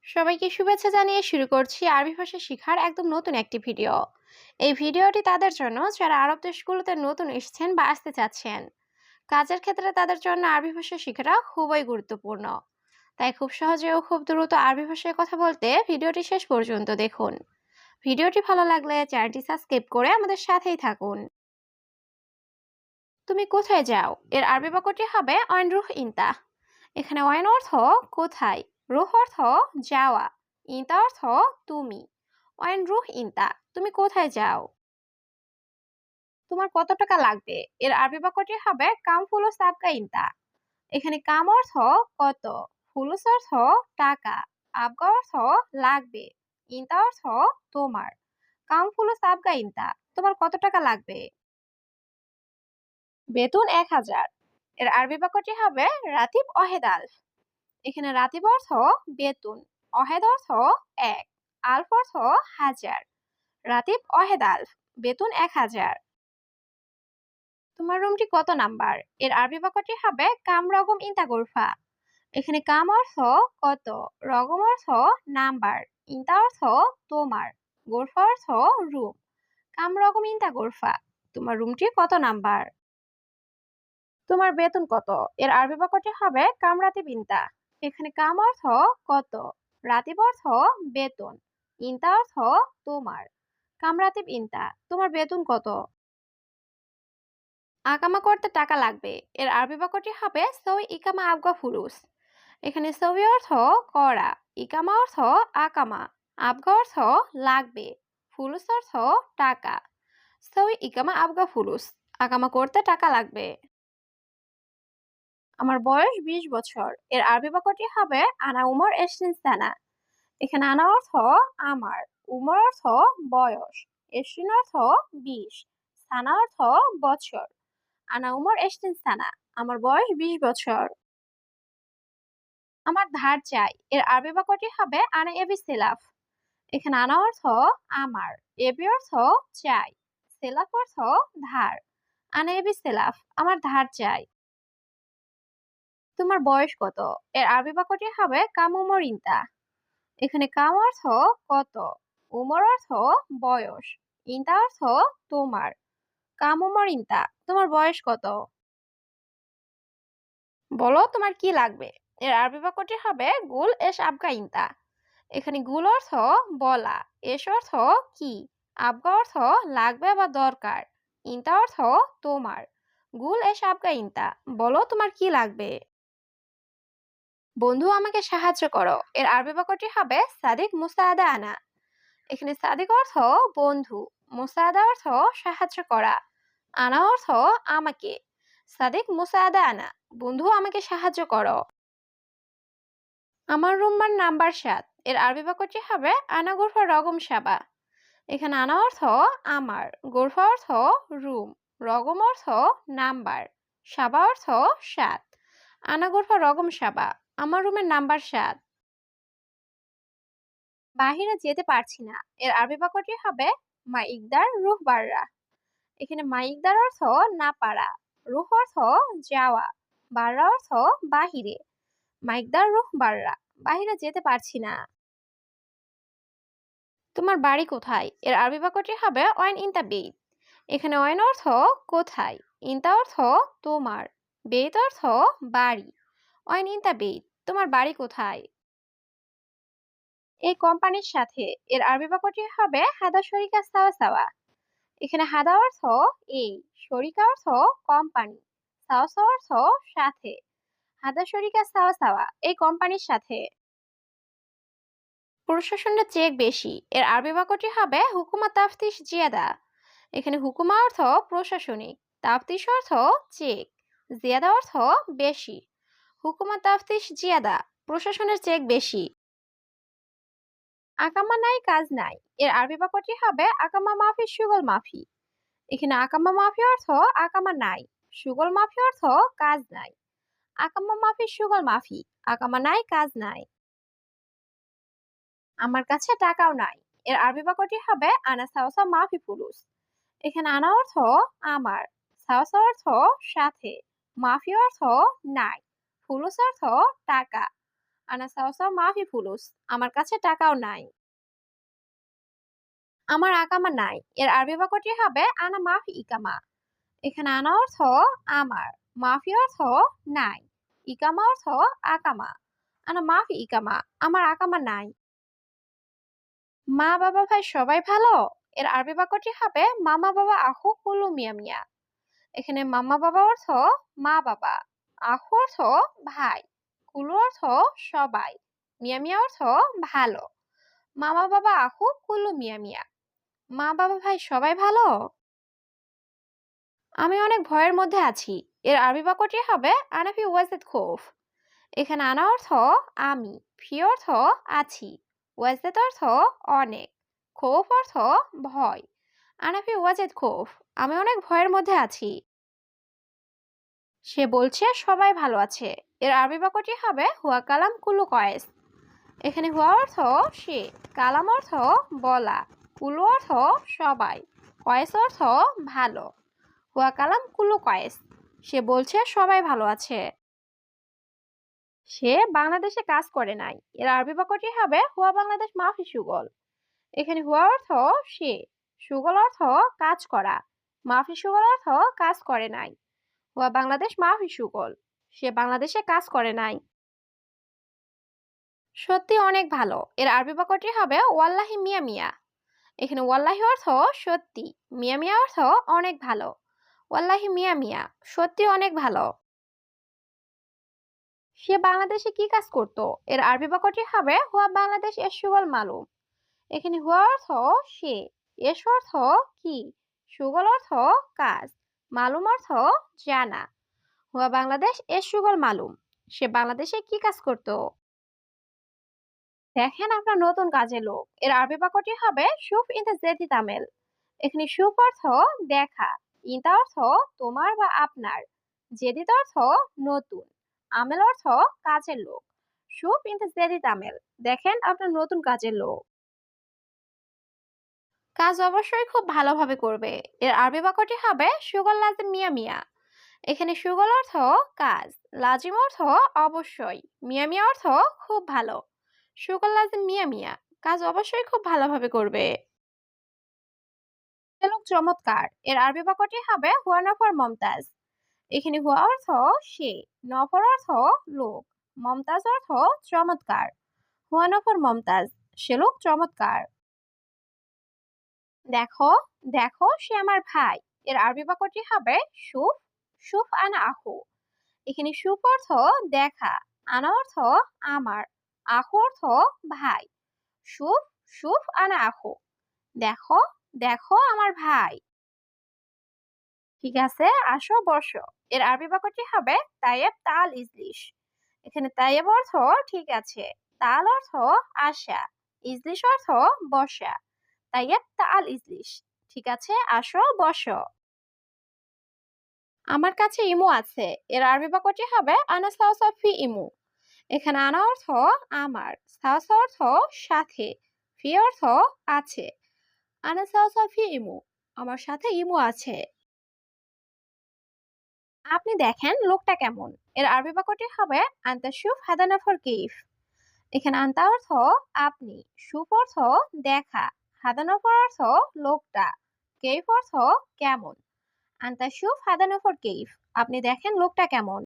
সবাইকে শুভেচ্ছা জানিয়ে শুরু করছি আরবি ভাষা শেখার একদম নতুন একটি ভিডিও। এই ভিডিওটি তাদের জন্য যারা আরব দেশগুলোতে নতুন এসেছেন বা আসতে চাচ্ছেন। কাজের ক্ষেত্রে তাদের জন্য আরবি ভাষা শেখাটা খুবই গুরুত্বপূর্ণ। তাই খুব সহজে ও খুব দ্রুত আরবি ভাষায় কথা বলতে ভিডিওটি শেষ পর্যন্ত দেখুন। ভিডিওটি ভালো লাগলে চ্যানেলটি সাবস্ক্রাইব করে আমাদের সাথেই থাকুন। তুমি কোথায় যাও এর আরবি বাক্যটি হবে অয়ন রুহ ইনতা। এখানে অয়ন অর্থ কোথায়, রুহ অর্থ যাওয়া, ইনতা অর্থ তুমি। অয়ন রুহ ইনতা, তুমি কোথায় যাও। তোমার কত টাকা লাগবে এর আরবি বাক্যটি হবে কাম ফুলুস আবগা ইনতা। এখানে কাম অর্থ কত, ফুলুস অর্থ টাকা, আবগা অর্থ লাগবে, ইনতা অর্থ তোমার। কাম ফুলুস আবগা ইনতা, তোমার কত টাকা লাগবে। বেতন 1000। এর আরবি বাক্যটি হবে রাতিব অহেদ আলফ। এখানে রাতিব অর্থ বেতন, অহেদ অর্থ এক, আলফ অর্থ হাজার। রাতিব অহেদ আলফ, বেতন 1000। তোমার রুমটি কত নাম্বার এর আরবি বাক্যটি হবে কাম রগম ইনতা গোরফা। এখানে কাম অর্থ কত, রগম অর্থ নাম্বার, ইনতা অর্থ তোমার, গোরফা অর্থ রুম। কাম রগম ইনতা গোরফা, তোমার রুমটি কত নাম্বার। তোমার বেতন কত এর আরবি বাক্যটি হবে কাম রাতিব ইনতা। এখানে কাম অর্থ কত, রাতিব অর্থ বেতন, ইনতা অর্থ তোমার। কাম রাতিব ইনতা, তোমার বেতন কত। আকামা করতে টাকা লাগবে এর আরবি বাক্যটি হবে সৌই ইকামা আবগা ফুলুস। এখানে সৌই অর্থ করা, ইকামা অর্থ আকামা, আবগা অর্থ লাগবে, ফুলুস অর্থ টাকা। সৌই ইকামা আবগা ফুলুস, আকামা করতে টাকা লাগবে। আমার বয়স 20 বছর এর আরবি বাক্যটি হবে আনা উমর এশরিন সানা। এখানে আনা অর্থ আমার, উমর অর্থ বয়স, এশরিন অর্থ 20, সানা অর্থ বছর। আনা উমর এশরিন সানা, আমার বয়স 20 বছর। আমার ধার চাই এর আরবি বাক্যটি হবে আনা এবি সেলাফ। এখানে আনা অর্থ আমার, এবি অর্থ চাই, সেলাফ অর্থ ধার। আনা এবি সেলাফ, আমার ধার চাই। তোমার বয়স কত এর আরবি বাক্যটি হবে কাম উমর ইনতা। এখানে কাম অর্থ কত, উমর অর্থ বয়স, ইনতা অর্থ তোমার। কাম উমর ইনতা, তোমার বয়স কত। বলো তোমার কি লাগবে এর আরবি বাক্যটি হবে গুল এস আবগা ইনতা। এখানে গুল অর্থ বলা, এস অর্থ কি, আবগা অর্থ লাগবে বা দরকার, ইনতা অর্থ তোমার। গুল এস আবগা ইনতা, বলো তোমার কি লাগবে। বন্ধু আমাকে সাহায্য করো এর আরবি বাক্যটি হবে সাদিক মুসাআদা আনা। এখানে সাদিক অর্থ বন্ধু, মুসাআদা অর্থ সাহায্য করা, আনা অর্থ আমাকে। সাদিক মুসাআদা আনা, বন্ধু আমাকে সাহায্য করো। আমার রুমবার নাম্বার 7 এর আরবি বাক্যটি হবে আনা গোরফা রগম সাবা। এখানে আনা অর্থ আমার, গোরফা অর্থ রুম, রগম অর্থ নাম্বার, সাবা অর্থ 7। আনা গোরফা রগম সাবা, আমার রুমের নাম্বার 7। বাহিরে যেতে পারছি না এর আরবি বাক্যটি হবে মা ইকদার রুহ বাররা। এখানে মা ইকদার অর্থ না পারা, রুহ অর্থ যাওয়া, বাররা অর্থ বাহিরে। মা ইকদার রুহ বাররা, বাহিরে যেতে পারছি না। তোমার বাড়ি কোথায় এর আরবি বাক্যটি হবে অয়েন ইনতা বেইত। এখানে অয়েন অর্থ কোথায়, ইনতা অর্থ তোমার, বেইত অর্থ বাড়ি। অয়েন ইনতা বেইত, তোমার বাড়ি কোথায়। এই কোম্পানির সাথে এর আরবি বাক্যটি হবে হাদা শরিকা সাওয়া সাওয়া। এখানে হাদা অর্থ এই, শরিকা অর্থ কোম্পানি, সাওয়া সাওয়া অর্থ সাথে। হাদা শরিকা সাওয়া সাওয়া, এই কোম্পানির সাথে। প্রশাসনের চেক বেশি এর আরবি বাক্যটি হবে হুকুমা তাফতিশ জিয়াদা। এখানে হুকুমা অর্থ প্রশাসনিক, তাফতিশ অর্থ চেক, জিয়াদা অর্থ বেশি। হুকুমা তাফতিশ জিয়াদা, প্রশাসনের চেক বেশি। আকামা নাই কাজ নাই এর আরবি বাক্যটি হবে আকামা মাফি সুগল মাফি। এখানে আকামা মাফি অর্থ আকামা নাই, সুগল মাফি অর্থ কাজ নাই। আকামা মাফি সুগল মাফি, আকামা নাই কাজ নাই। আমার কাছে টাকাও নাই এর আরবি বাক্যটি হবে আনা সাওসা মাফি ফুলুস। এখানে আনা অর্থ আমার, সাওসা অর্থ সাথে, মাফি অর্থ নাই, ফুলুস অর্থ টাকা। আনা সাওসাও মাফি ফুলুস, আমার কাছে টাকাও নাই। আমার আকামা নাই, এর আরবি বাক্যটি হবে আনা মাফি ইকামা। এখানে আনা অর্থ আমার, মাফি অর্থ নাই, ইকামা অর্থ আকামা। আনা মাফি ইকামা, আমার আকামা নাই। মা বাবা ভাই সবাই ভালো, এর আরবি বাক্যটি হবে মামা বাবা আহু কুলু মিয়া মিয়া। এখানে মামা বাবা অর্থ মা বাবা, আহু অর্থ ভাই, কুলু অর্থ সবাই, মিয়া মিয়া অর্থ ভালো। মামা বাবা আহু কুলু মিয়া মিয়া, মা বাবা ভাই সবাই ভালো। আমি অনেক ভয়ের মধ্যে আছি, এর আরবি বাক্যটি হবে আনা ফি ওয়াজিদ খৌফ। এখানে আনা অর্থ আমি, ফি অর্থ আছি, ওয়াজিদ অর্থ অনেক, খৌফ অর্থ ভয়। আনা ফি ওয়াজিদ খৌফ, আমি অনেক ভয়ের মধ্যে আছি। সে বলছে সবাই ভালো আছে, এর আরবি বাক্যটি হবে হুয়া কালাম কুলু কয়েস। এখানে হুয়া অর্থ সে, কালাম অর্থ বলা, কুলু অর্থ সবাই, কয়েস অর্থ ভালো। হুয়া কালাম কুলু কয়েস, সে বলছে সবাই ভালো আছে। সে বাংলাদেশে কাজ করে নাই, এর আরবি বাক্যটি হবে হুয়া বাংলাদেশ মাফি সুগল। এখানে হুয়া অর্থ সে, সুগল অর্থ কাজ করা, মাফি সুগল অর্থ কাজ করে নাই। হুয়া বাংলাদেশ মাফি সুগল, সে বাংলাদেশে কাজ করে নাই। সত্যি অনেক ভালো, এর আরবি বাক্যটি হবে ওয়াল্লাহি মিয়া মিয়া। এখানে ওয়াল্লাহি অর্থ সত্যি, মিয়া মিয়া অর্থ অনেক ভালো। ওয়াল্লাহি মিয়া মিয়া, সত্যি অনেক ভালো। সে বাংলাদেশে কি কাজ করত, এর আরবি বাক্যটি হবে হুয়া বাংলাদেশ এসুগল মালুম। এখানে হুয়া অর্থ সে, এস অর্থ কি, সুগল অর্থ কাজ, মালুম অর্থ জানা। হুয়া বাংলাদেশ এসুগল মালুম, সে বাংলাদেশে কি কাজ করত। দেখেন আপনার নতুন কাজের লোক, এর আরবি বাক্যটি হবে শুফ ইনতা জেদি তামেল। এখানে শুফ অর্থ দেখা, ইনতা অর্থ তোমার বা আপনার, জেদিত অর্থ নতুন, আমেল অর্থ কাজের লোক। শুফ ইনতা জেদি তামেল, দেখেন আপনার নতুন কাজের লোক। কাজ অবশ্যই খুব ভালোভাবে করবে, এর আরবি বাক্যটি হবে সুগল লাজিম মিয়া মিয়া। এখানে সুগল অর্থ কাজ, লাজিম অর্থ অবশ্যই, মিয়া মিয়া অর্থ খুব ভালো। সুগল লাজিম মিয়া মিয়া, কাজ অবশ্যই খুব ভালোভাবে করবে। সে লোক চমৎকার, এর আরবি বাক্যটি হবে হুয়া নফর মমতাজ। এখানে হুয়া অর্থ সে, নফর অর্থ লোক, মমতাজ অর্থ চমৎকার। হুয়া নফর মমতাজ, সে লোক চমৎকার। দেখো, দেখো সে আমার ভাই, এর আরবি বাক্যটি হবে সুফ, সুফ আনা আহু। এখানে সুফ অর্থ দেখা, আনা অর্থ আমার, আহু অর্থ ভাই। সুফ, সুফ আনা আহু, দেখো, দেখো আমার ভাই। ঠিক আছে, আসো বসো, এর আরবি বাক্যটি হবে তাইয়েব তাল ইজলিশ। এখানে তাইয়েব অর্থ ঠিক আছে, তাল অর্থ আশা, ইজলিশ অর্থ বসা। তাইয়েব তাল ইজলিশ, ঠিক আছে আসো বসো। আমার কাছে ইমু আছে, এর আরবি বাক্যটি হবে আনা সাওসা ফি ইমু। এখানে আনা অর্থ আমার, সাওসা অর্থ সাথে, ফি অর্থ আছে। আনা সাওসা ফি ইমু, আমার সাথে ইমু আছে। আপনি দেখেন লোকটা কেমন, এর আরবি বাক্যটি হবে আনতা শুফ হাদা নফর কেইফ। এখানে আনতা অর্থ আপনি, শুফ অর্থ দেখা, হাদা নফর অর্থ লোকটা, কেইফ অর্থ কেমন। আনতা শুফ হাদা নফর কেইফ, আপনি দেখেন লোকটা কেমন।